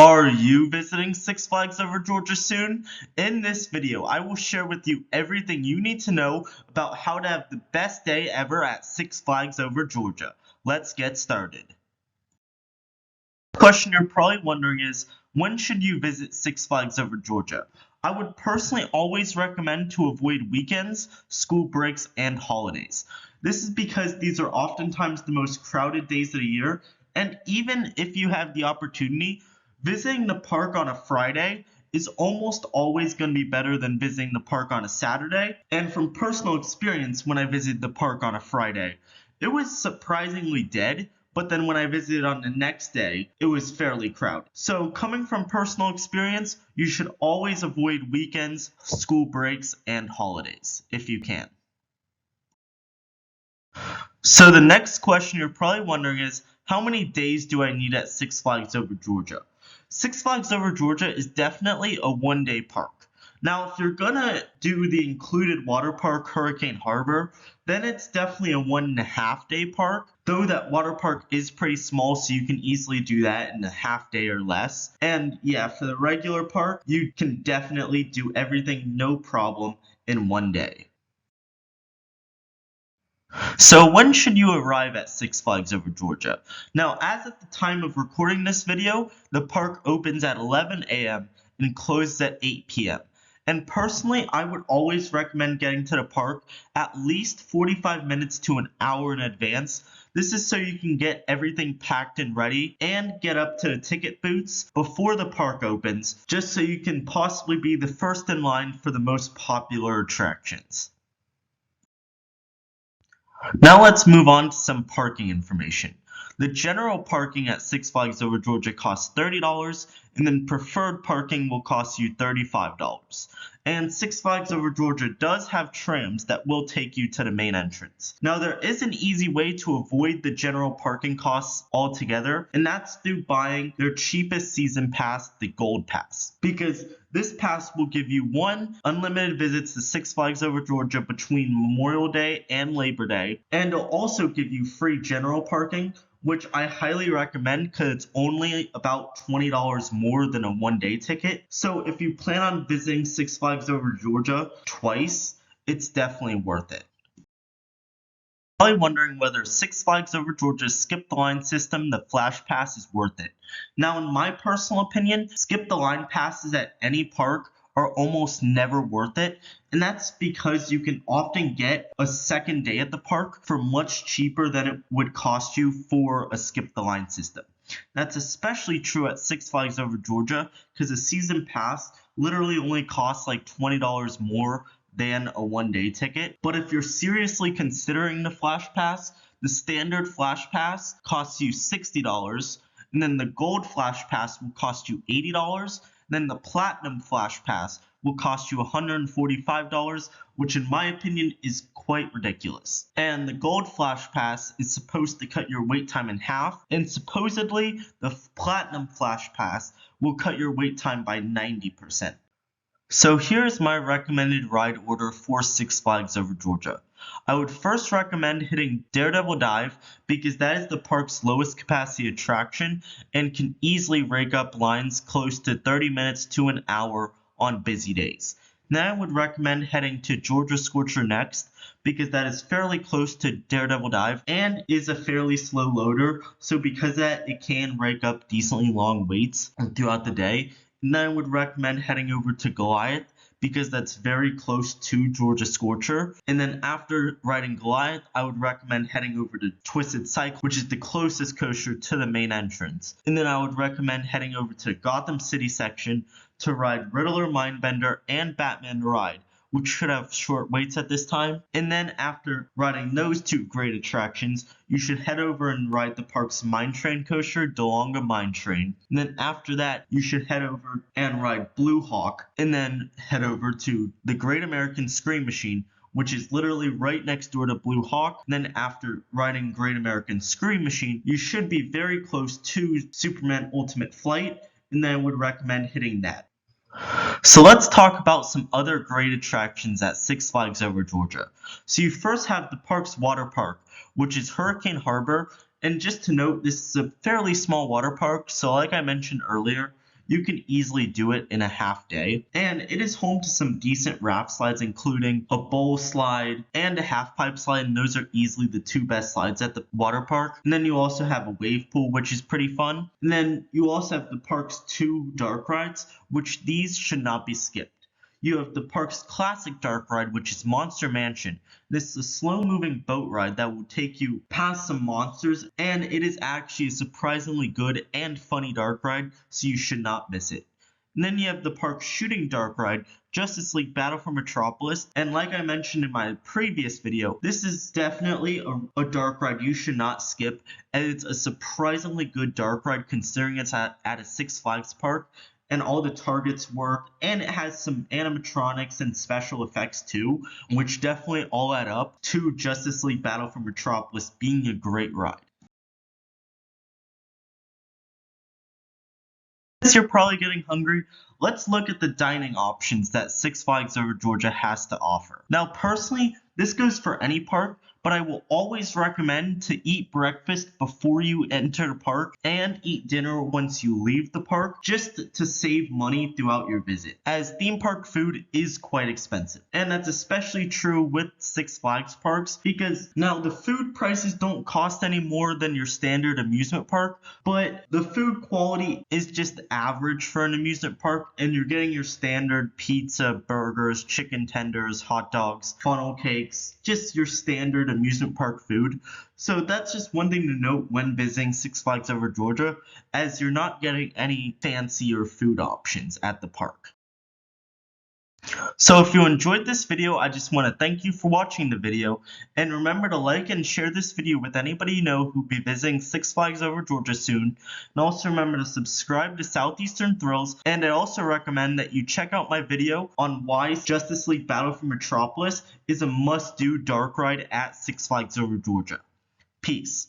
Are you visiting Six Flags Over Georgia soon? In this video, I will share with you everything you need to know about how to have the best day ever at Six Flags Over Georgia. Let's get started. The question you're probably wondering is, when should you visit Six Flags Over Georgia? I would personally always recommend to avoid weekends, school breaks, and holidays. This is because these are oftentimes the most crowded days of the year, and even if you have the opportunity, visiting the park on a Friday is almost always going to be better than visiting the park on a Saturday. And from personal experience, when I visited the park on a Friday, it was surprisingly dead, but then when I visited on the next day, it was fairly crowded. So coming from personal experience, you should always avoid weekends, school breaks, and holidays, if you can. So the next question you're probably wondering is, how many days do I need at Six Flags Over Georgia? Six Flags Over Georgia is definitely a one-day park. Now, if you're gonna do the included water park Hurricane Harbor, then it's definitely a 1.5 day park, though that water park is pretty small, so you can easily do that in a half day or less. And yeah, for the regular park, you can definitely do everything no problem in one day. So when should you arrive at Six Flags Over Georgia? Now, as at the time of recording this video, the park opens at 11 a.m. and closes at 8 p.m. And personally, I would always recommend getting to the park at least 45 minutes to an hour in advance. This is so you can get everything packed and ready and get up to the ticket booths before the park opens, just so you can possibly be the first in line for the most popular attractions. Now let's move on to some parking information. The general parking at Six Flags Over Georgia costs $30, and then preferred parking will cost you $35. And Six Flags Over Georgia does have trams that will take you to the main entrance. Now there is an easy way to avoid the general parking costs altogether, and that's through buying their cheapest season pass, the Gold Pass. Because this pass will give you unlimited visits to Six Flags Over Georgia between Memorial Day and Labor Day, and it'll also give you free general parking, which I highly recommend because it's only about $20 more than a one-day ticket. So if you plan on visiting Six Flags Over Georgia twice, it's definitely worth it. Probably wondering whether Six Flags Over Georgia's Skip the Line system, the Flash Pass, is worth it. Now, in my personal opinion, Skip the Line passes at any park are almost never worth it, and that's because you can often get a second day at the park for much cheaper than it would cost you for a Skip the Line system. That's especially true at Six Flags Over Georgia because a season pass literally only costs like $20 more than a one-day ticket. But if you're seriously considering the Flash Pass, the standard Flash Pass costs you $60, and then the Gold Flash Pass will cost you $80, then the Platinum Flash Pass will cost you $145, which in my opinion is quite ridiculous. And the Gold Flash Pass is supposed to cut your wait time in half, and supposedly the Platinum Flash Pass will cut your wait time by 90%. So here's my recommended ride order for Six Flags Over Georgia. I would first recommend hitting Daredevil Dive because that is the park's lowest capacity attraction and can easily rake up lines close to 30 minutes to an hour on busy days. Then I would recommend heading to Georgia Scorcher next because that is fairly close to Daredevil Dive and is a fairly slow loader, so because of that it can rake up decently long waits throughout the day. And then I would recommend heading over to Goliath because that's very close to Georgia Scorcher. And then after riding Goliath, I would recommend heading over to Twisted Cycle, which is the closest coaster to the main entrance. And then I would recommend heading over to Gotham City section to ride Riddler Mindbender and Batman the Ride, which should have short waits at this time. And then after riding those two great attractions, you should head over and ride the park's Mine Train coaster, DeLonga Mine Train. And then after that, you should head over and ride Blue Hawk, and then head over to the Great American Scream Machine, which is literally right next door to Blue Hawk. And then after riding Great American Scream Machine, you should be very close to Superman Ultimate Flight, and then I would recommend hitting that. So let's talk about some other great attractions at Six Flags Over Georgia. So you first have the park's water park, which is Hurricane Harbor. And just to note, this is a fairly small water park. So like I mentioned earlier, you can easily do it in a half day. And it is home to some decent raft slides, including a bowl slide and a half pipe slide, and those are easily the two best slides at the water park. And then you also have a wave pool, which is pretty fun. And then you also have the park's two dark rides, which these should not be skipped. You have the park's classic dark ride, which is Monster Mansion. This is a slow-moving boat ride that will take you past some monsters, and it is actually a surprisingly good and funny dark ride, so you should not miss it. And then you have the park's shooting dark ride, Justice League Battle for Metropolis, and like I mentioned in my previous video, this is definitely a dark ride you should not skip, and it's a surprisingly good dark ride considering it's at a Six Flags park, and all the targets work, and it has some animatronics and special effects too, which definitely all add up to Justice League Battle for Metropolis being a great ride. As you're probably getting hungry, let's look at the dining options that Six Flags Over Georgia has to offer. Now, personally, this goes for any park, but I will always recommend to eat breakfast before you enter the park and eat dinner once you leave the park, just to save money throughout your visit, as theme park food is quite expensive. And that's especially true with Six Flags parks, because now the food prices don't cost any more than your standard amusement park, but the food quality is just average for an amusement park, and you're getting your standard pizza, burgers, chicken tenders, hot dogs, funnel cakes, just your standard amusement park food. So that's just one thing to note when visiting Six Flags Over Georgia, as you're not getting any fancier food options at the park. So if you enjoyed this video, I just want to thank you for watching the video, and remember to like and share this video with anybody you know who'll be visiting Six Flags Over Georgia soon, and also remember to subscribe to Southeastern Thrills, and I also recommend that you check out my video on why Justice League Battle for Metropolis is a must-do dark ride at Six Flags Over Georgia. Peace.